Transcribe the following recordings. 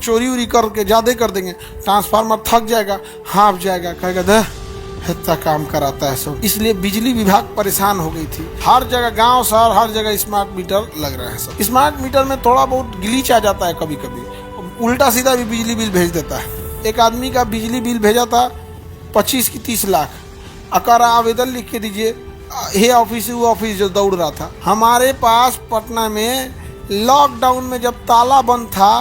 चोरी उरी करके ज़्यादा कर देंगे, ट्रांसफार्मर थक जाएगा, हाँफ जाएगा, कहेगा दे इतना काम कराता है सब। इसलिए बिजली विभाग परेशान हो गई थी। हर जगह गांव शहर हर जगह स्मार्ट मीटर लग रहा है सब। स्मार्ट मीटर में थोड़ा बहुत ग्लिच आ जाता है, कभी कभी उल्टा सीधा भी बिजली बिल भेज देता है। एक आदमी का बिजली बिल भेजा था 25 की 30 लाख। अकर आवेदन लिख के दीजिए, ये ऑफिस वो ऑफिस जो दौड़ रहा था। हमारे पास पटना में लॉकडाउन में जब ताला बंद था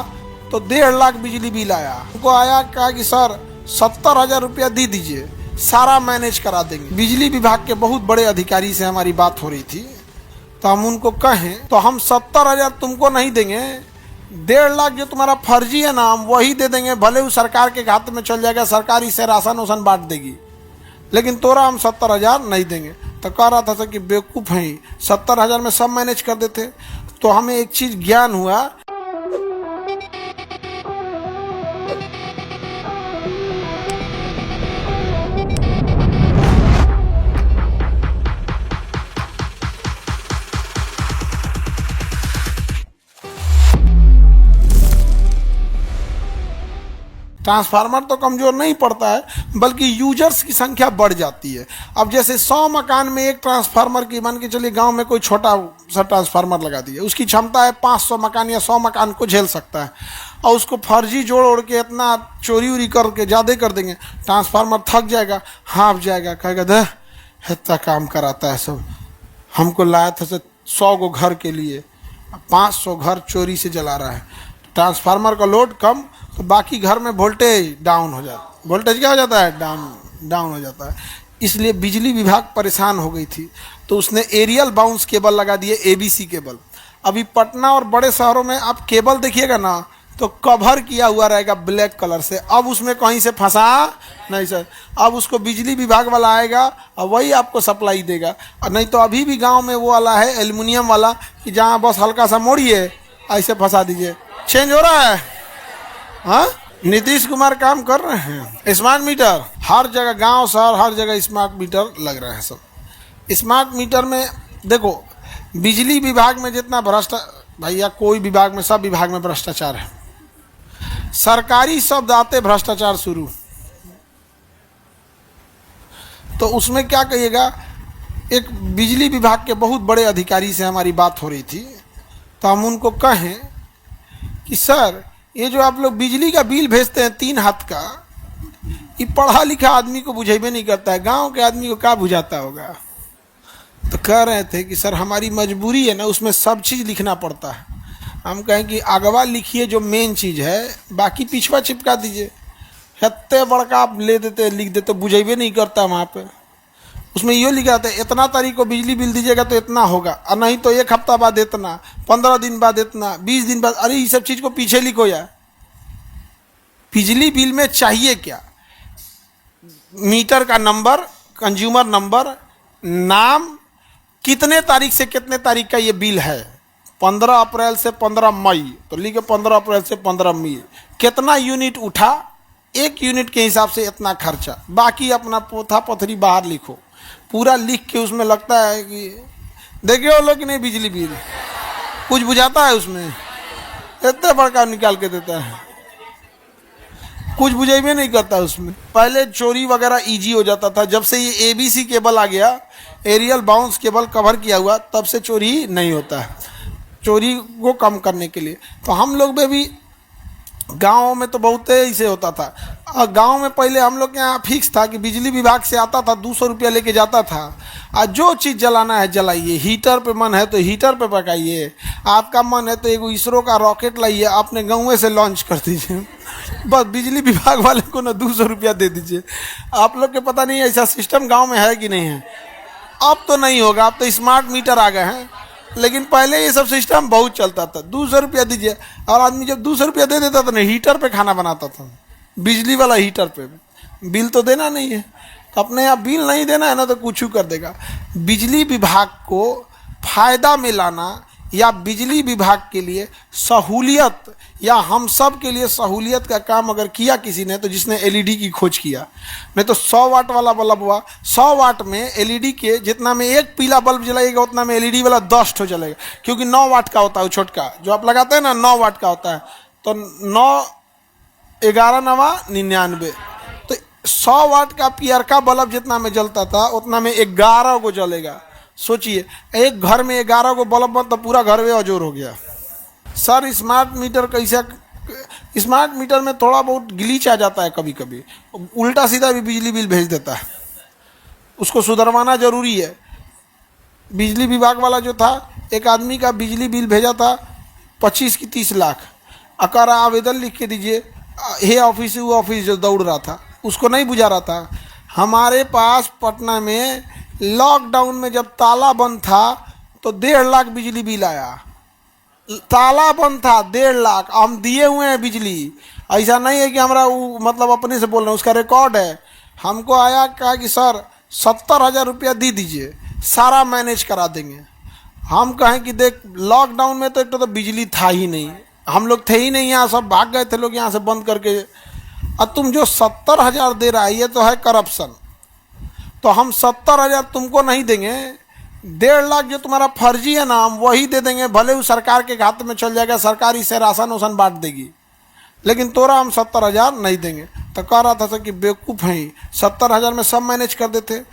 तो 1.5 लाख बिजली बिल आया। उनको आया, कहा कि सर 70,000 रुपया दे दीजिए, सारा मैनेज करा देंगे। बिजली विभाग के बहुत बड़े अधिकारी से हमारी बात हो रही थी, तो हम उनको कहें तो हम 70,000 तुमको नहीं देंगे, 1.5 लाख जो तुम्हारा फर्जी है ना हम वही दे देंगे, भले वो सरकार के खाते में चल जाएगा, सरकार इससे राशन वासन बांट देगी, लेकिन तोरा हम 70,000 नहीं देंगे। तो कह रहा था कि बेवकूफ़ हैं, 70,000 में सब मैनेज कर देते। तो हमें एक चीज़ ज्ञान हुआ, ट्रांसफार्मर तो कमज़ोर नहीं पड़ता है बल्कि यूजर्स की संख्या बढ़ जाती है। अब जैसे 100 मकान में एक ट्रांसफार्मर की, मान के चलिए गांव में कोई छोटा सा ट्रांसफार्मर लगा दिया, उसकी क्षमता है 500 मकान या 100 मकान को झेल सकता है, और उसको फर्जी जोड़ ओढ़ के इतना चोरी उरी करके ज़्यादा कर देंगे, ट्रांसफार्मर थक जाएगा, हाँफ जाएगा, कहेगा दे इतना काम कराता है सब। हमको लाया था 100 गो घर के लिए, 500 घर चोरी से जला रहा है। ट्रांसफार्मर का लोड कम तो बाकी घर में वोल्टेज डाउन हो जाता है। वोल्टेज क्या हो जाता है? डाउन हो जाता है। इसलिए बिजली विभाग परेशान हो गई थी, तो उसने एरियल बाउंस केबल लगा दिए, एबीसी केबल। अभी पटना और बड़े शहरों में आप केबल देखिएगा ना तो कवर किया हुआ रहेगा ब्लैक कलर से। अब उसमें कहीं से फंसा नहीं सर, अब उसको बिजली विभाग वाला आएगा और वही आपको सप्लाई देगा। और नहीं तो अभी भी गांव में वो वाला है एल्युमिनियम वाला कि जहाँ बस हल्का सा मोड़िए ऐसे फंसा दीजिए, चेंज हो रहा है। हाँ, नीतीश कुमार काम कर रहे हैं। स्मार्ट मीटर हर जगह, गांव शहर हर जगह स्मार्ट मीटर लग रहे हैं सब। स्मार्ट मीटर में देखो, बिजली विभाग में जितना भैया कोई विभाग में, सब विभाग में भ्रष्टाचार है। सरकारी शब्द आते भ्रष्टाचार शुरू, तो उसमें क्या कहिएगा। एक बिजली विभाग के बहुत बड़े अधिकारी से हमारी बात हो रही थी, तो हम उनको कहें कि सर ये जो आप लोग बिजली का बिल भेजते हैं 3 हाथ का, ये पढ़ा लिखा आदमी को बुझेबे नहीं करता है, गांव के आदमी को क्या बुझाता होगा। तो कह रहे थे कि सर हमारी मजबूरी है ना, उसमें सब चीज़ लिखना पड़ता है। हम कहें कि अगवा लिखिए जो मेन चीज़ है, बाकी पिछवा चिपका दीजिए। इतने बड़का आप ले देते लिख देते, बुझेबे नहीं करता वहाँ पे। उसमें ये लिखा था इतना तारीख को बिजली बिल दीजिएगा तो इतना होगा, और नहीं तो 1 हफ्ता बाद इतना, 15 दिन बाद इतना, 20 दिन बाद। अरे ये सब चीज़ को पीछे लिखो यार। बिजली बिल में चाहिए क्या? मीटर का नंबर, कंज्यूमर नंबर, नाम, कितने तारीख से कितने तारीख का ये बिल है। 15 अप्रैल से 15 मई, तो लिखे 15 अप्रैल से 15 मई। कितना यूनिट उठा, 1 यूनिट के हिसाब से इतना खर्चा। बाकी अपना पोथा पथरी बाहर लिखो, पूरा लिख के उसमें लगता है कि देखिए वो लोग नहीं बिजली बिल कुछ बुझाता है उसमें, इतने बड़का निकाल के देता है, कुछ बुझेबे नहीं करता उसमें। पहले चोरी वगैरह इजी हो जाता था, जब से ये एबीसी केबल आ गया, एरियल बाउंस केबल कवर किया हुआ, तब से चोरी नहीं होता है। चोरी को कम करने के लिए तो हम लोग में भी, गाँव में तो बहुत ऐसे होता था। और गाँव में पहले हम लोग के यहाँ फिक्स था कि बिजली विभाग से आता था, 200 रुपया लेके जाता था, और जो चीज़ जलाना है जलाइए। हीटर पे मन है तो हीटर पे पकाइए, आपका मन है तो एक इसरो का रॉकेट लाइए, अपने गाँव से लॉन्च कर दीजिए। बस बिजली विभाग वाले को ना 200 रुपया दे दीजिए। आप लोग के पता नहीं ऐसा सिस्टम गाँव में है कि नहीं है। अब तो नहीं होगा, अब तो स्मार्ट मीटर आ गए हैं, लेकिन पहले ये सब सिस्टम बहुत चलता था। 200 रुपया दीजिए, और आदमी जब 200 रुपया दे देता था ना, हीटर पे खाना बनाता था, बिजली वाला हीटर पे। बिल तो देना नहीं है, तो अपने यहाँ बिल नहीं देना है ना तो कुछ कर देगा। बिजली विभाग को फायदा में लाना या बिजली विभाग के लिए सहूलियत या हम सब के लिए सहूलियत का काम अगर किया किसी ने, तो जिसने एलईडी की खोज किया। नहीं तो 100 वाट वाला बल्ब हुआ, 100 वाट में एलईडी के जितना में एक पीला बल्ब जलाएगा उतना में एलईडी वाला 10 ठो जलेगा, क्योंकि 9 वाट का होता है वो छोटका जो आप लगाते हैं ना, 9 वाट का होता है। तो 9 11 नवा 99। तो 100 वाट का पीआर का बल्ब जितना में जलता था उतना में 11 को जलेगा। सोचिए, एक घर में 11 को बल्ब बन तो पूरा घर में अजोर हो गया। सर स्मार्ट मीटर कैसा, स्मार्ट मीटर में थोड़ा बहुत ग्लिच आ जाता है, कभी कभी उल्टा सीधा भी बिजली बिल भेज देता है, उसको सुधरवाना जरूरी है। बिजली विभाग वाला जो था, एक आदमी का बिजली बिल भेजा था 25 की 30 लाख, अकार आवेदन लिख के दीजिए, हे ऑफिस वो ऑफिस जो दौड़ रहा था उसको नहीं बुझा रहा था। हमारे पास पटना में लॉकडाउन में जब ताला बंद था तो 1.5 लाख बिजली बिल आया। ताला बंद था, 1.5 लाख हम दिए हुए हैं बिजली। ऐसा नहीं है कि हमारा मतलब अपने से बोल रहे हैं, उसका रिकॉर्ड है। हमको आया, कहा कि सर 70,000 रुपया दे दीजिए, सारा मैनेज करा देंगे। हम कहें कि देख, लॉकडाउन में तो एक तो बिजली था ही नहीं, हम लोग थे ही नहीं यहाँ, सब भाग गए थे लोग यहाँ से बंद करके। और तुम जो 70,000 दे रहा है ये तो है करप्शन। तो हम 70,000 तुमको नहीं देंगे, 1.5 लाख जो तुम्हारा फर्जी है ना हम वही दे देंगे, भले वो सरकार के खाते में चल जाएगा, सरकार इससे राशन वासन बांट देगी, लेकिन तोरा हम 70,000 नहीं देंगे। तो कह रहा था कि बेवकूफ़ हैं, 70,000 में सब मैनेज कर देते।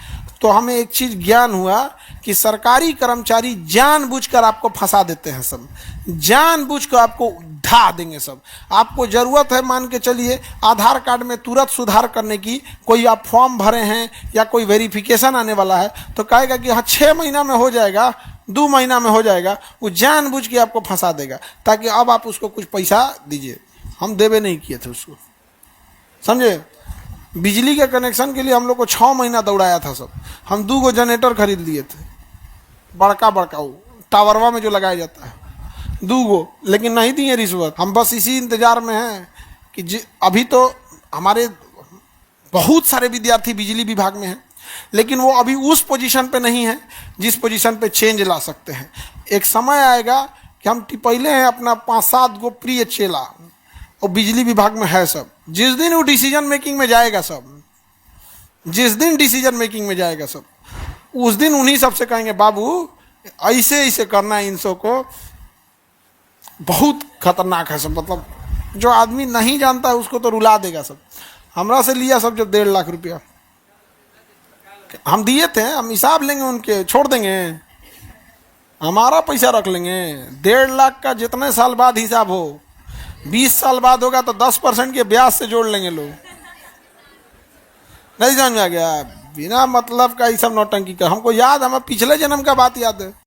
तो हमें एक चीज़ ज्ञान हुआ कि सरकारी कर्मचारी जानबूझकर आपको फंसा देते हैं, सब जानबूझकर आपको ढा देंगे सब। आपको ज़रूरत है, मान के चलिए आधार कार्ड में तुरंत सुधार करने की, कोई आप फॉर्म भरे हैं या कोई वेरिफिकेशन आने वाला है तो कहेगा कि हाँ 6 महीना में हो जाएगा, 2 महीना में हो जाएगा। वो जानबूझ के आपको फंसा देगा ताकि अब आप उसको कुछ पैसा दीजिए। हम देवे नहीं किए थे उसको, समझे। बिजली के कनेक्शन के लिए हम लोग को 6 महीना दौड़ाया था सब। हम 2 गो जनरेटर खरीद लिए थे, बड़का बड़का वो टावरवा में जो लगाया जाता है, 2 गो, लेकिन नहीं दिए रिश्वत। हम बस इसी इंतजार में हैं कि अभी तो हमारे बहुत सारे विद्यार्थी बिजली विभाग में हैं, लेकिन वो अभी उस पोजीशन पे नहीं है जिस पोजीशन पे चेंज ला सकते हैं। एक समय आएगा कि हम टिपैले हैं अपना 5-7 गो प्रिय चेला, और बिजली विभाग में है सब। जिस दिन वो डिसीजन मेकिंग में जाएगा सब, जिस दिन डिसीजन मेकिंग में जाएगा सब, उस दिन उन्हीं सबसे कहेंगे बाबू ऐसे ऐसे करना है इन सब को। बहुत खतरनाक है सब, मतलब जो आदमी नहीं जानता है उसको तो रुला देगा सब। हमरा से लिया सब जब 1.5 लाख रुपया हम दिए थे, हम हिसाब लेंगे उनके, छोड़ देंगे, हमारा पैसा रख लेंगे। 1.5 लाख का जितने साल बाद हिसाब हो, 20 साल बाद होगा तो 10% के ब्याज से जोड़ लेंगे लोग। नहीं समझ में आ गया? बिना मतलब का ये सब नौटंकी कर। हमको याद, हमें पिछले जन्म का बात याद है।